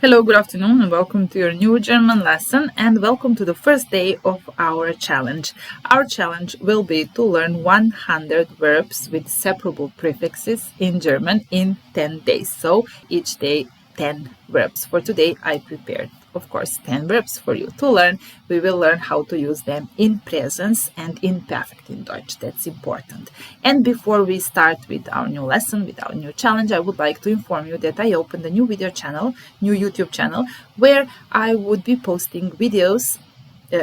Hello, good afternoon, and welcome to your new German lesson, and welcome to the first day of our challenge. Our challenge will be to learn 100 verbs with separable prefixes in German in 10 days. So each day 10 verbs. For today I prepared, of course, 10 verbs for you to learn. We will learn how to use them in presence and in perfect in Deutsch. That's important. And before we start with our new lesson, with our new challenge, I would like to inform you that I opened a new video channel, new YouTube channel, where I would be posting videos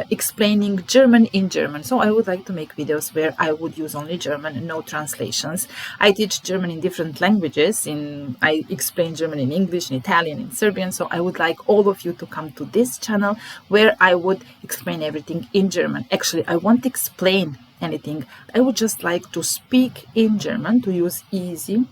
explaining German in German. So I would like to make videos where I would use only German and no translations. I teach German in different languages. I explain German in English, in Italian, in Serbian. So I would like all of you to come to this channel where I would explain everything in German. Actually, I won't explain anything. I would just like to speak in German, to use easy,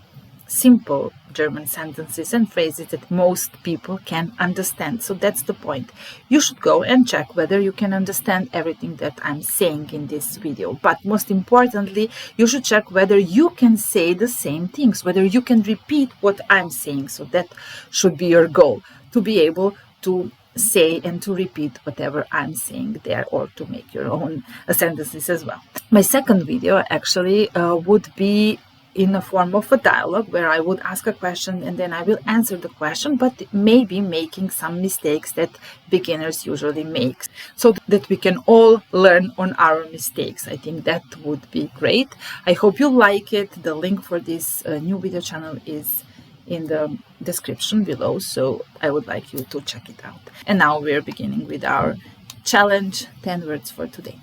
simple German sentences and phrases that most people can understand. So that's the point. You should go and check whether you can understand everything that I'm saying in this video. But most importantly, you should check whether you can say the same things, whether you can repeat what I'm saying. So that should be your goal, to be able to say and to repeat whatever I'm saying there, or to make your own sentences as well. My second video actually would be in a form of a dialogue where I would ask a question and then I will answer the question, but maybe making some mistakes that beginners usually make, so that we can all learn on our mistakes. I think that would be great. I hope you like it. The link for this new video channel is in the description below, so I would like you to check it out. And now we're beginning with our challenge, 10 words for today.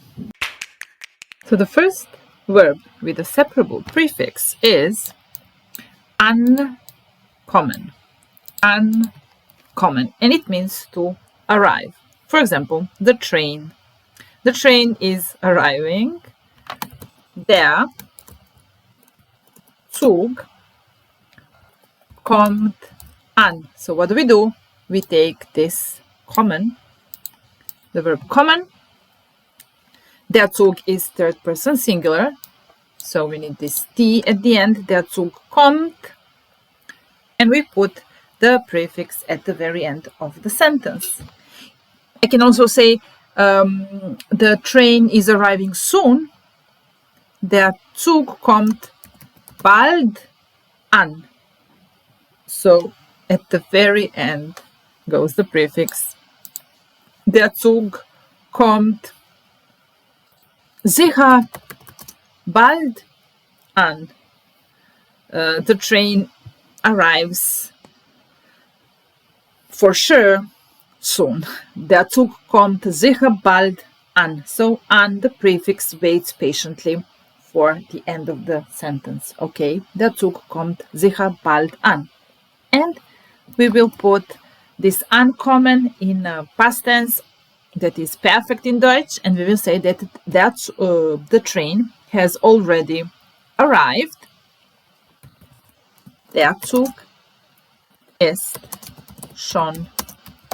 So the first verb with a separable prefix is ankommen. Ankommen. And it means to arrive. For example, the train. The train is arriving. Der Zug kommt an. So what do? We take this kommen, the verb kommen. Der Zug is third person singular, so we need this T at the end. Der Zug kommt, and we put the prefix at the very end of the sentence. I can also say the train is arriving soon. Der Zug kommt bald an. So at the very end goes the prefix. Der Zug kommt sicher bald an. The train arrives for sure soon. Der Zug kommt sicher bald an. So an, the prefix, waits patiently for the end of the sentence. Okay, der Zug kommt sicher bald an. And we will put this ankommen in past tense, that is perfect in Deutsch, and we will say that the train has already arrived. Der Zug ist schon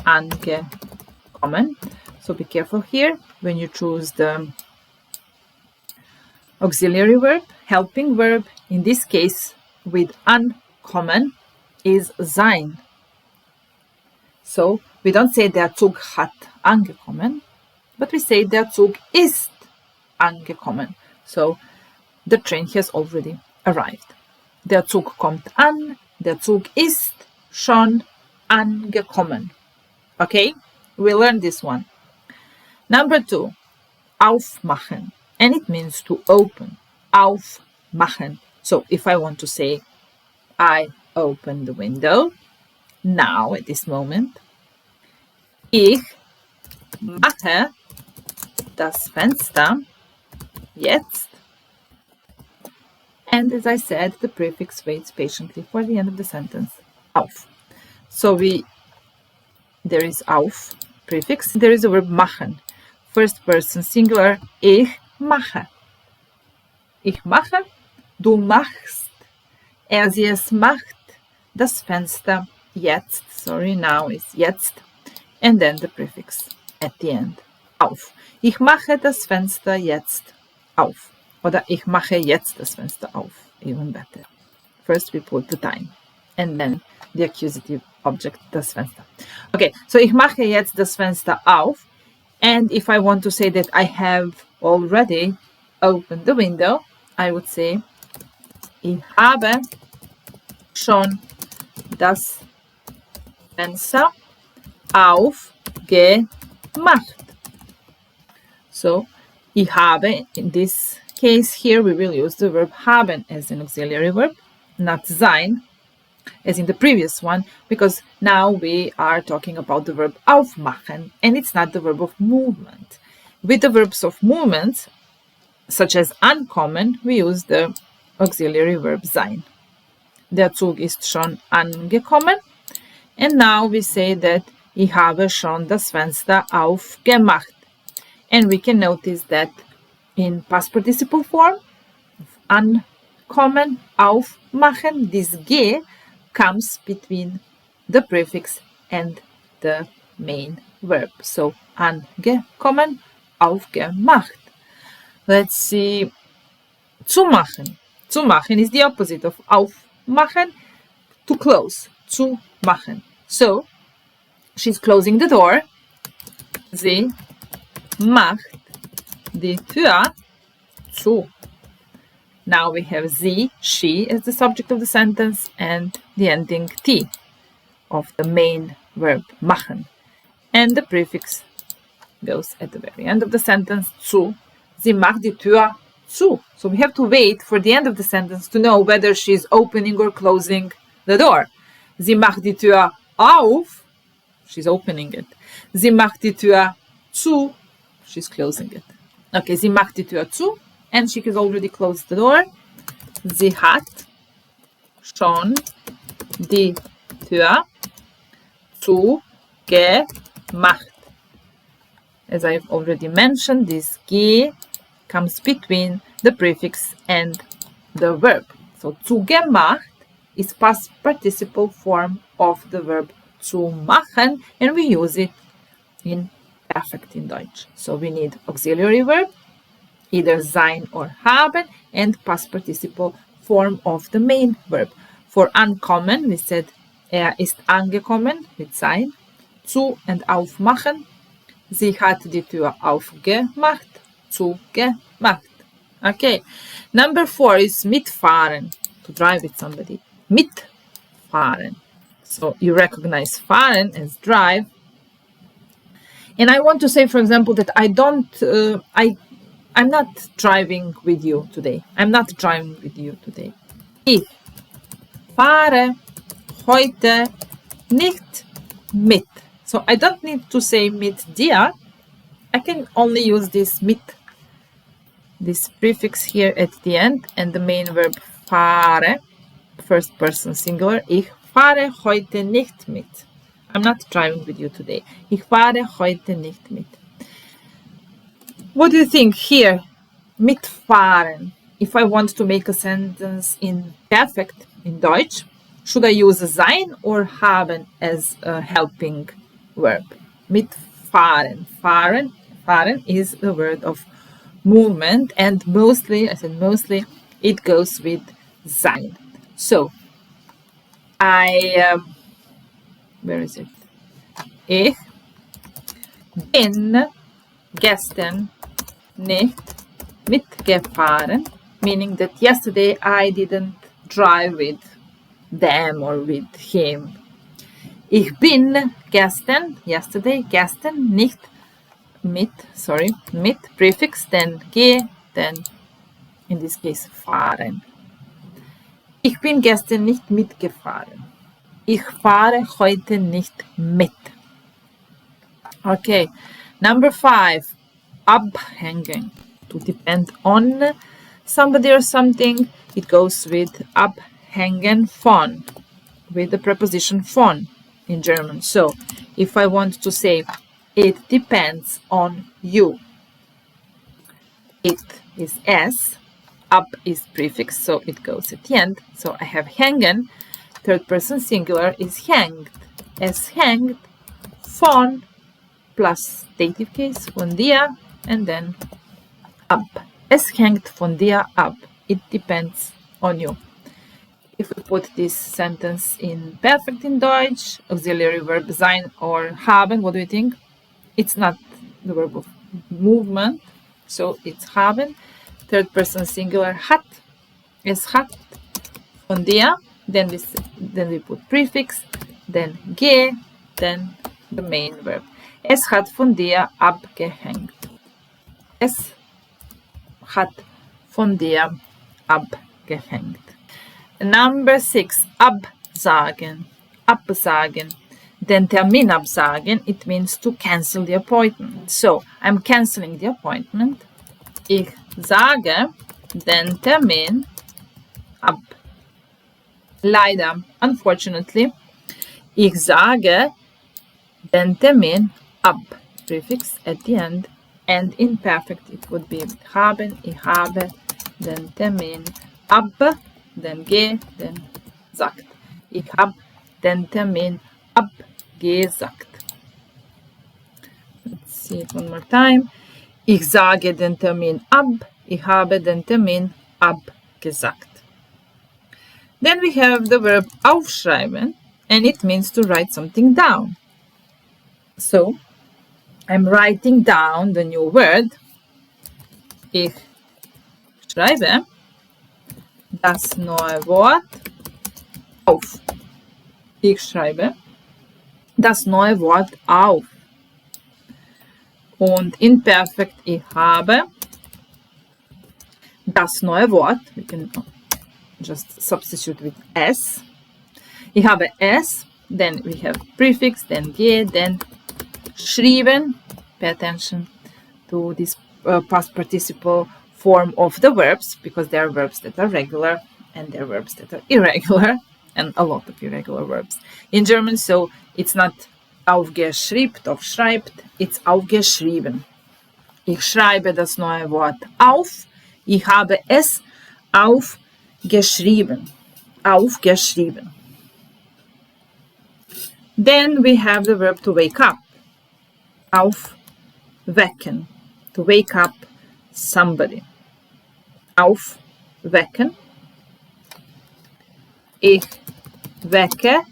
angekommen. So be careful here when you choose the auxiliary verb, helping verb. In this case, with ankommen is sein. So we don't say der Zug hat angekommen, but we say der Zug ist angekommen. So the train has already arrived. Der Zug kommt an, der Zug ist schon angekommen. Okay, we learned this one. Number 2, aufmachen, and it means to open. Aufmachen. So if I want to say, I open the window now at this moment. Ich mache das Fenster jetzt. And as I said, the prefix waits patiently for the end of the sentence. Auf. So there is auf prefix. There is a verb machen. First person singular. Ich mache. Ich mache. Du machst. Sie es macht das Fenster jetzt. Sorry, now is jetzt. And then the prefix at the end. Auf. Ich mache das Fenster jetzt auf. Oder ich mache jetzt das Fenster auf. Even better. First we put the time. And then the accusative object, das Fenster. Okay, so ich mache jetzt das Fenster auf. And if I want to say that I have already opened the window, I would say, ich habe schon das Fenster aufgemacht. So, ich habe, in this case here, we will use the verb haben as an auxiliary verb, not sein, as in the previous one, because now we are talking about the verb aufmachen, and it's not the verb of movement. With the verbs of movement, such as ankommen, we use the auxiliary verb sein. Der Zug ist schon angekommen, and now we say that ich habe schon das Fenster aufgemacht. And we can notice that in past participle form, ankommen, aufmachen, this G comes between the prefix and the main verb. So, angekommen, aufgemacht. Let's see. Zumachen. Zumachen is the opposite of aufmachen. To close. Zumachen. So, she's closing the door. Sie macht die Tür zu. Now we have sie, she as the subject of the sentence and the ending t of the main verb machen. And the prefix goes at the very end of the sentence, zu. Sie macht die Tür zu. So we have to wait for the end of the sentence to know whether she's opening or closing the door. Sie macht die Tür auf. She's opening it. Sie macht die Tür zu. She's closing it. Okay, sie macht die Tür zu. And she has already closed the door. Sie hat schon die Tür zugemacht. As I've already mentioned, this G comes between the prefix and the verb. So zugemacht is past participle form of the verb zu machen, and we use it in perfect in Deutsch. So we need auxiliary verb, either sein or haben, and past participle form of the main verb. For ankommen, we said ist angekommen with sein, zu and aufmachen. Sie hat die Tür aufgemacht, zugemacht. Okay, number 4 is mitfahren, to drive with somebody. Mitfahren. So you recognize fahren as drive. And I want to say, for example, that I'm not driving with you today. I'm not driving with you today. Ich fahre heute nicht mit. So I don't need to say mit dir. I can only use this mit, this prefix here at the end, and the main verb fahre, first person singular. Ich fahre heute nicht mit. I'm not driving with you today. Ich fahre heute nicht mit. What do you think here? Mitfahren. If I want to make a sentence in perfect, in Deutsch, should I use sein or haben as a helping verb? Mitfahren. Fahren is the word of movement, and mostly, I said mostly, it goes with sein. So, where is it? Ich bin gestern nicht mitgefahren, meaning that yesterday I didn't drive with them or with him. Ich bin gestern, yesterday, gestern, nicht mit prefix, then then in this case fahren. Ich bin gestern nicht mitgefahren. Ich fahre heute nicht mit. Okay, number 5, abhängen. To depend on somebody or something, it goes with abhängen von, with the preposition von in German. So, if I want to say, it depends on you. It is S, ab is prefix, so it goes at the end. So I have hängen, third person singular is hängt. Es hängt von plus dative case, von dir, and then ab. Es hängt von dir ab. It depends on you. If we put this sentence in perfect in Deutsch, auxiliary verb sein or haben, what do you think? It's not the verb of movement, so it's haben. Third person singular, hat. Es hat von dir. Then we put prefix, then ge, then the main verb. Es hat von dir abgehängt. Es hat von dir abgehängt. Number 6, absagen. Absagen. Den Termin absagen, it means to cancel the appointment. So, I'm canceling the appointment. Ich sage den Termin ab. Leider, unfortunately, ich sage den Termin ab. Prefix at the end. And in perfect, it would be haben. Ich habe den Termin ab. Then ge, then sagt. Ich habe den Termin abgesagt. Let's see it one more time. Ich sage den Termin ab. Ich habe den Termin abgesagt. Then we have the verb aufschreiben, and it means to write something down. So, I'm writing down the new word. Ich schreibe das neue Wort auf. Ich schreibe das neue Wort auf. Und in perfect, ich habe das neue Wort. We can just substitute with es. Ich habe es. Then we have prefix, then ge, then schrieben. Pay attention to this past participle form of the verbs, because there are verbs that are regular and there are verbs that are irregular, and a lot of irregular verbs in German. So it's not aufschreibt, it's aufgeschrieben. Ich schreibe das neue Wort auf. Ich habe es aufgeschrieben. Aufgeschrieben. Then we have the verb to wake up. Aufwecken. To wake up somebody. Aufwecken. Ich wecke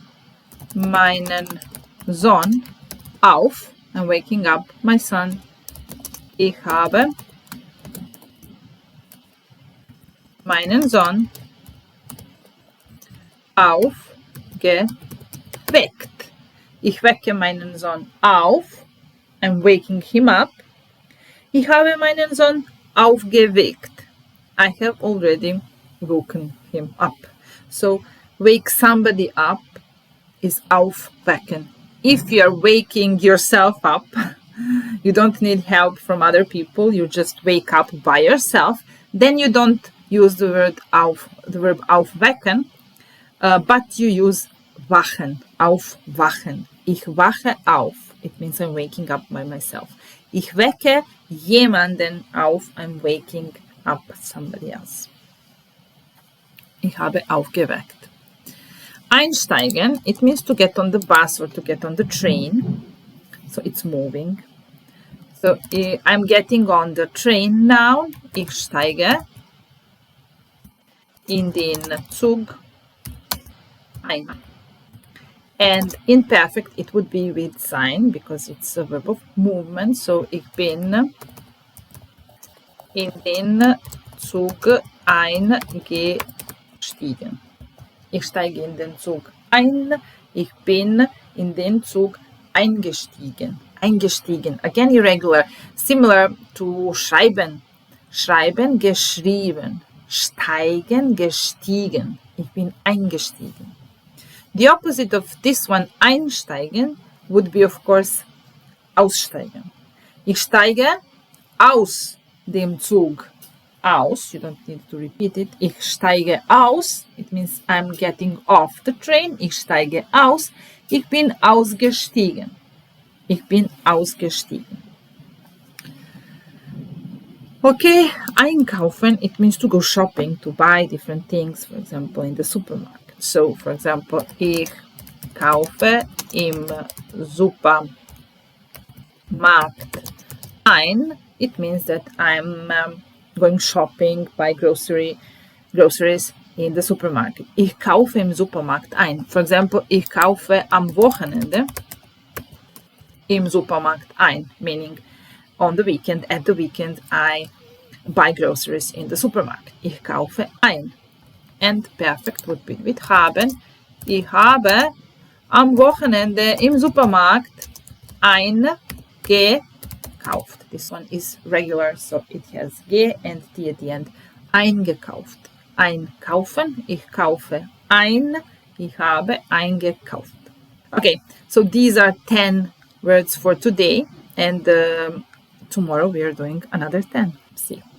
meinen Sohn auf. I'm waking up my son. Ich habe meinen Sohn aufgeweckt. Ich wecke meinen Sohn auf. I'm waking him up. Ich habe meinen Sohn aufgeweckt. I have already woken him up. So, wake somebody up is aufwecken. If you're waking yourself up, you don't need help from other people, you just wake up by yourself, then you don't use the verb aufwecken, but you use wachen, aufwachen. Ich wache auf. It means I'm waking up by myself. Ich wecke jemanden auf. I'm waking up somebody else. Ich habe aufgeweckt. Einsteigen, it means to get on the bus or to get on the train. So it's moving. So I'm getting on the train now. Ich steige in den Zug ein. And in perfect, it would be with sein because it's a verb of movement. So ich bin in den Zug eingestiegen. Ich steige in den Zug ein. Ich bin in den Zug eingestiegen. Eingestiegen. Again, irregular. Similar to schreiben. Schreiben, geschrieben. Steigen, gestiegen. Ich bin eingestiegen. The opposite of this one, einsteigen, would be, of course, aussteigen. Ich steige aus dem Zug. Aus, you don't need to repeat it. Ich steige aus, it means I'm getting off the train. Ich steige aus, ich bin ausgestiegen. Ich bin ausgestiegen. Okay, einkaufen, it means to go shopping, to buy different things, for example, in the supermarket. So, for example, ich kaufe im Supermarkt ein. It means that I'm going shopping, buy groceries in the supermarket. Ich kaufe im Supermarkt ein. For example, ich kaufe am Wochenende im Supermarkt ein, meaning on the weekend, at the weekend, I buy groceries in the supermarket. Ich kaufe ein. And perfect would be with haben. Ich habe am Wochenende im Supermarkt ein gekauft. This one is regular, so it has ge and t at the end. Eingekauft. Einkaufen. Ich kaufe ein. Ich habe eingekauft. Okay, so these are 10 words for today, and tomorrow we are doing another 10. See you.